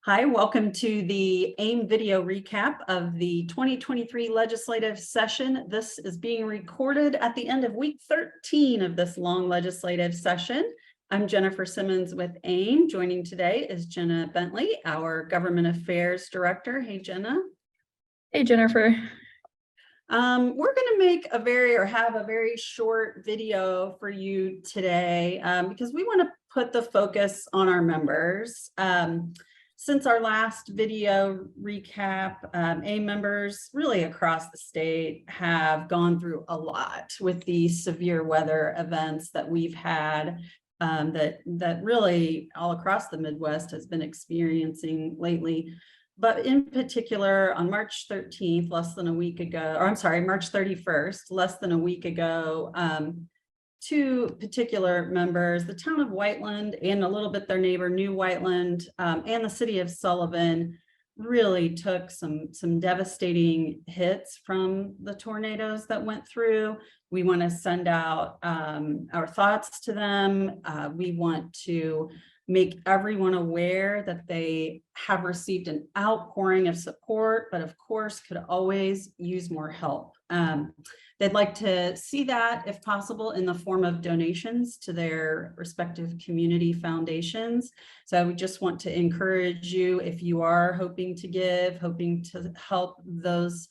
Hi, welcome to the AIM video recap of the 2023 legislative session. This is being recorded at the end of week 13 of this long legislative session. I'm Jennifer Simmons with AIM. Joining today is Jenna Bentley, our Government Affairs Director. Hey, Jenna. Hey, Jennifer. We're going to have a very short video for you today because we want to put the focus on our members. Since our last video recap, AIM members really across the state have gone through a lot with the severe weather events that we've had that really all across the Midwest has been experiencing lately. But in particular, on March 13th, March 31st, less than a week ago, two particular members, the town of Whiteland and a little bit their neighbor, New Whiteland, and the city of Sullivan really took some devastating hits from the tornadoes that went through. We want to send out our thoughts to them. We want to make everyone aware that they have received an outpouring of support, but of course could always use more help. They'd like to see that, if possible, in the form of donations to their respective community foundations. So we just want to encourage you, if you are hoping to help those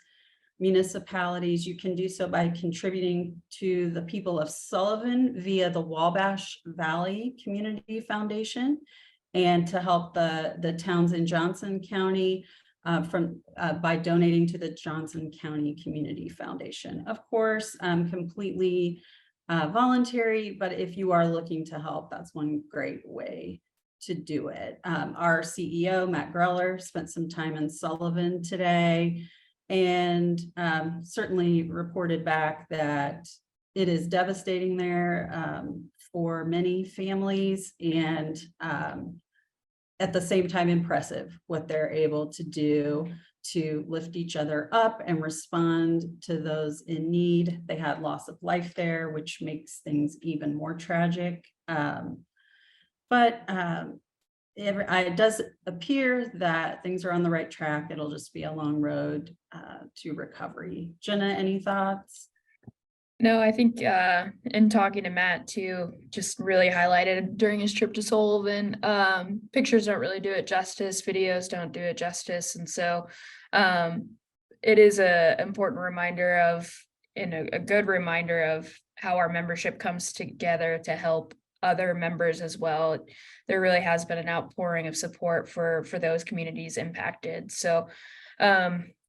municipalities, you can do so by contributing to the people of Sullivan via the Wabash Valley Community Foundation, and to help the towns in Johnson County by donating to the Johnson County Community Foundation. Of course, completely voluntary, but if you are looking to help, that's one great way to do it. Our CEO, Matt Greller, spent some time in Sullivan today and certainly reported back that it is devastating there for many families, and at the same time impressive what they're able to do to lift each other up and respond to those in need. They had loss of life there, which makes things even more tragic. It does appear that things are on the right track. It'll just be a long road to recovery. Jenna, any thoughts? No, I think in talking to Matt too, just really highlighted during his trip to Sullivan, pictures don't really do it justice, videos don't do it justice. And so it is a important reminder of, and a good reminder of how our membership comes together to help other members as well. There really has been an outpouring of support for those communities impacted. So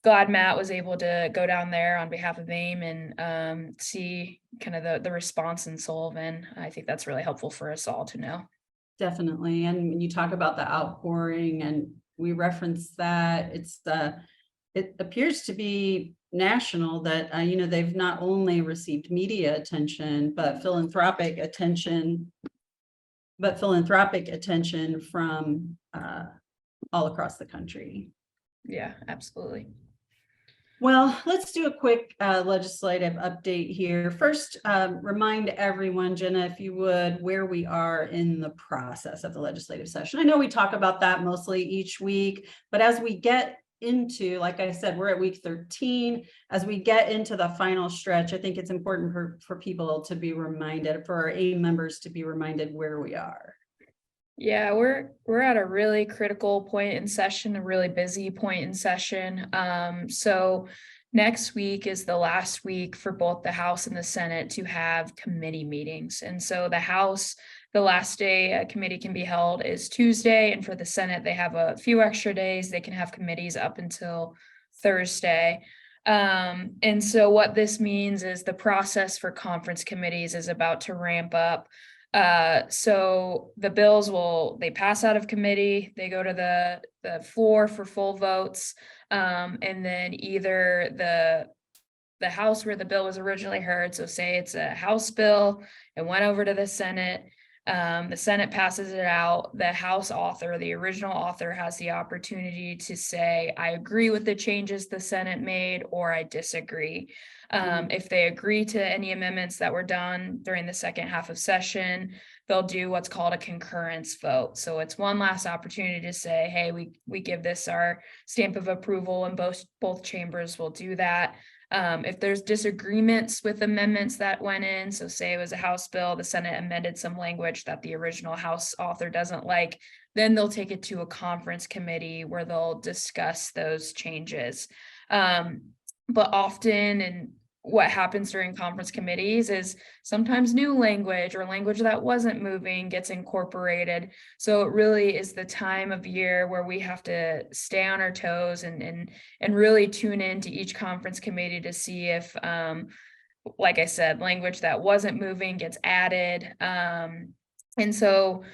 glad Matt was able to go down there on behalf of AIM and see kind of the response in Sullivan. I think that's really helpful for us all to know. Definitely. And when you talk about the outpouring, and we reference that, it appears to be national, that they've not only received media attention, but philanthropic attention from all across the country. Yeah, absolutely. Well, let's do a quick legislative update here. First, remind everyone, Jenna, if you would, where we are in the process of the legislative session. I know we talk about that mostly each week, but as we get into, like I said, we're at week 13. As we get into the final stretch, I think it's important for people to be reminded, for our AIM members to be reminded where we are. Yeah, we're at a really critical point in session, a really busy point in session. So next week is the last week for both the House and the Senate to have committee meetings. And so the House, the last day a committee can be held is Tuesday, and for the Senate, they have a few extra days. They can have committees up until Thursday. And so what this means is the process for conference committees is about to ramp up. So the bills they pass out of committee, they go to the floor for full votes, and then either the House where the bill was originally heard, so say it's a House bill, it went over to the Senate, the Senate passes it out, the House author, the original author, has the opportunity to say, I agree with the changes the Senate made, or I disagree. If they agree to any amendments that were done during the second half of session, they'll do what's called a concurrence vote. So it's one last opportunity to say, hey, we give this our stamp of approval, and both chambers will do that. If there's disagreements with amendments that went in, so say it was a House bill, the Senate amended some language that the original House author doesn't like, then they'll take it to a conference committee where they'll discuss those changes. But often, and what happens during conference committees is sometimes new language or language that wasn't moving gets incorporated. So it really is the time of year where we have to stay on our toes and really tune into each conference committee to see if, like I said, language that wasn't moving gets added. And so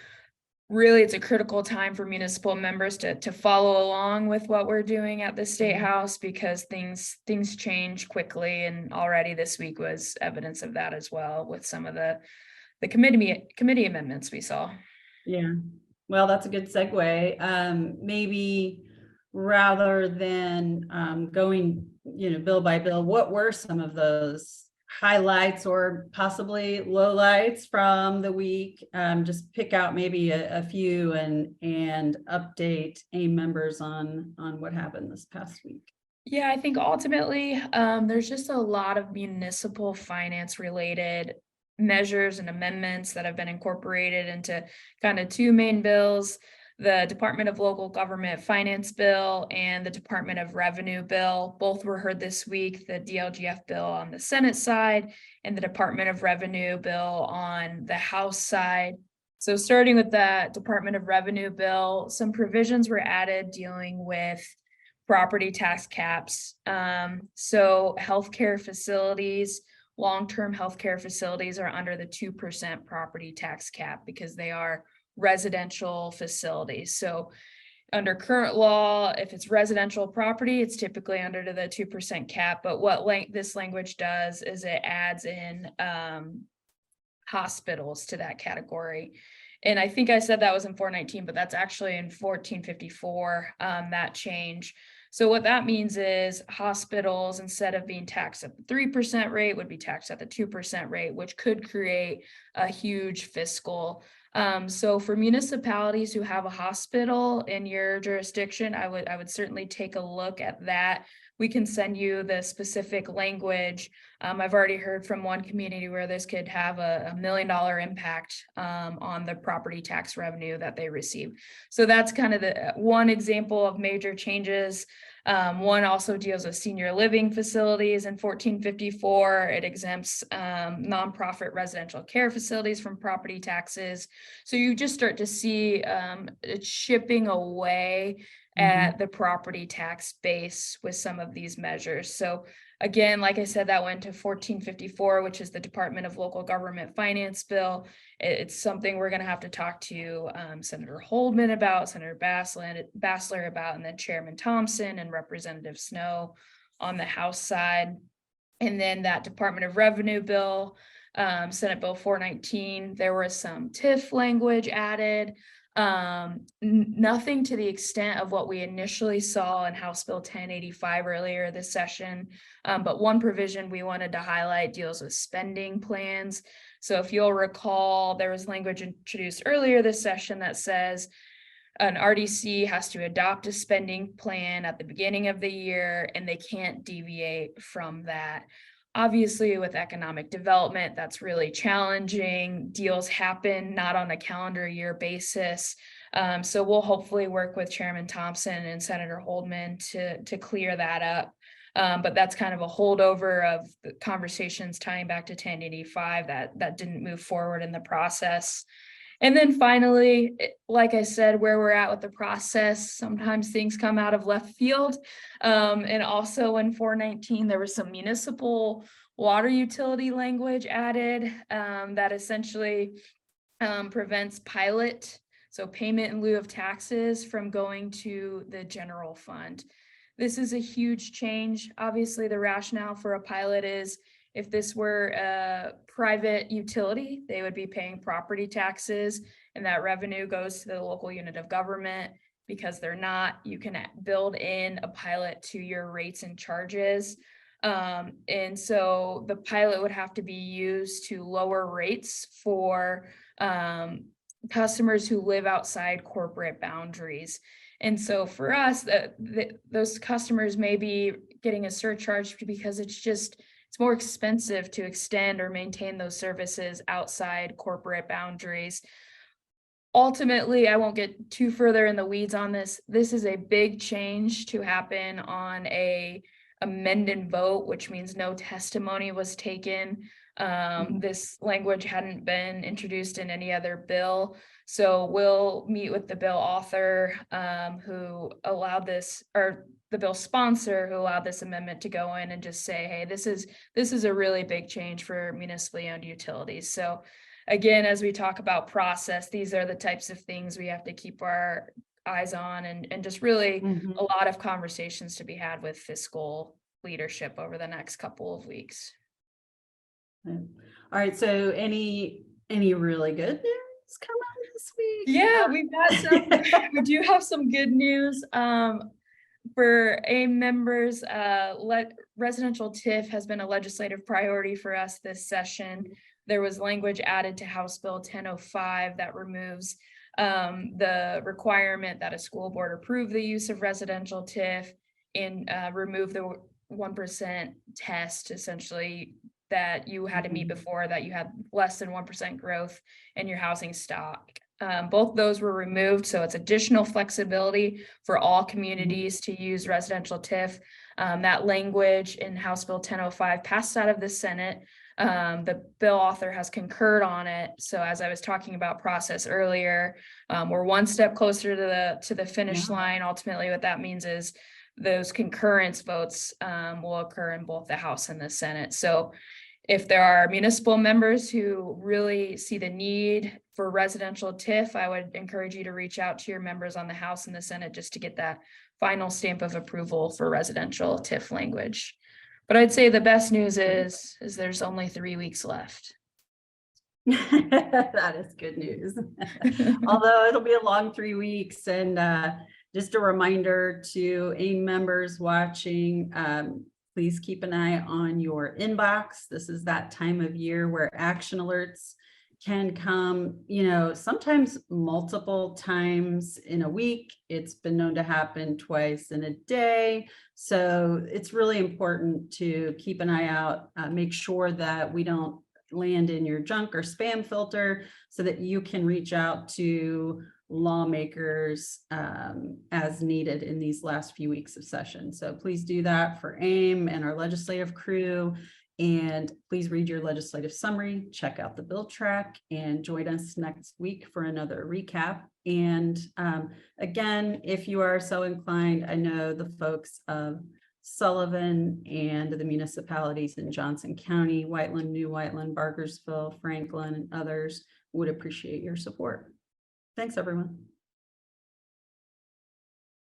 really, it's a critical time for municipal members to follow along with what we're doing at the State House, because things change quickly, and already this week was evidence of that as well with some of the committee amendments we saw. Yeah, well, that's a good segue. Maybe rather than going, bill by bill, what were some of those highlights or possibly lowlights from the week? Just pick out maybe a few and update AIM members on what happened this past week. Yeah, I think ultimately, there's just a lot of municipal finance related measures and amendments that have been incorporated into kind of two main bills: the Department of Local Government Finance Bill and the Department of Revenue Bill. Both were heard this week, the DLGF bill on the Senate side and the Department of Revenue bill on the House side. So starting with the Department of Revenue bill, some provisions were added dealing with property tax caps. So healthcare facilities, long-term healthcare facilities are under the 2% property tax cap because they are residential facilities. So under current law, if it's residential property, it's typically under the 2% cap. But what this language does is it adds in hospitals to that category. And I think I said that was in 419, but that's actually in 1454, that change. So what that means is hospitals, instead of being taxed at the 3% rate, would be taxed at the 2% rate, which could create a huge fiscal. So for municipalities who have a hospital in your jurisdiction, I would certainly take a look at that. We can send you the specific language. I've already heard from one community where this could have a $1 million impact on the property tax revenue that they receive. So that's kind of the one example of major changes. One also deals with senior living facilities in 1454. It exempts nonprofit residential care facilities from property taxes. So you just start to see it shipping away at the property tax base with some of these measures. So again, like I said, that went to 1454, which is the Department of Local Government Finance Bill. It's something we're going to have to talk to Senator Holdman about, Senator Bassler about, and then Chairman Thompson and Representative Snow on the House side. And then that Department of Revenue Bill, Senate Bill 419, there was some TIF language added. Nothing to the extent of what we initially saw in House Bill 1085 earlier this session. But one provision we wanted to highlight deals with spending plans. So if you'll recall, there was language introduced earlier this session that says an RDC has to adopt a spending plan at the beginning of the year, and they can't deviate from that. Obviously, with economic development, that's really challenging. Deals happen not on a calendar year basis. So we'll hopefully work with Chairman Thompson and Senator Holdman to clear that up. But that's kind of a holdover of the conversations tying back to 1085 that didn't move forward in the process. And then finally, like I said, where we're at with the process, sometimes things come out of left field. And also in 419, there was some municipal water utility language added that essentially prevents pilot, so payment in lieu of taxes, from going to the general fund. This is a huge change. Obviously, the rationale for a pilot is if this were a private utility, they would be paying property taxes, and that revenue goes to the local unit of government. Because they're not, you can build in a pilot to your rates and charges. And so the pilot would have to be used to lower rates for customers who live outside corporate boundaries. And so for us, those customers may be getting a surcharge because it's more expensive to extend or maintain those services outside corporate boundaries. Ultimately, I won't get too further in the weeds on this. This is a big change to happen on a amend and vote, which means no testimony was taken. This language hadn't been introduced in any other bill. So we'll meet with the bill author who allowed this, or the bill sponsor who allowed this amendment to go in and just say, hey, this is a really big change for municipally owned utilities. So again, as we talk about process, these are the types of things we have to keep our eyes on, and just really a lot of conversations to be had with fiscal leadership over the next couple of weeks. All right, so any really good news coming this week? Yeah, we've got some, we do have some good news. For AIM members, residential TIF has been a legislative priority for us this session. There was language added to House Bill 1005 that removes the requirement that a school board approve the use of residential TIF and remove the 1% test, essentially, that you had to meet before, that you had less than 1% growth in your housing stock. Both those were removed, so it's additional flexibility for all communities to use residential TIF. That language in House Bill 1005 passed out of the Senate. The bill author has concurred on it. So as I was talking about process earlier, we're one step closer to the finish line. Ultimately, what that means is those concurrence votes will occur in both the House and the Senate. So if there are municipal members who really see the need for residential TIF, I would encourage you to reach out to your members on the House and the Senate just to get that final stamp of approval for residential TIF language. But I'd say the best news is there's only 3 weeks left. That is good news. Although it'll be a long 3 weeks, and just a reminder to AIM members watching, please keep an eye on your inbox. This is that time of year where action alerts can come, sometimes multiple times in a week. It's been known to happen twice in a day. So it's really important to keep an eye out, make sure that we don't land in your junk or spam filter, so that you can reach out to lawmakers as needed in these last few weeks of session. So please do that for AIM and our legislative crew. And please read your legislative summary, check out the bill track, and join us next week for another recap. And again, if you are so inclined, I know the folks of Sullivan and the municipalities in Johnson County, Whiteland, New Whiteland, Barkersville, Franklin, and others would appreciate your support. Thanks, everyone.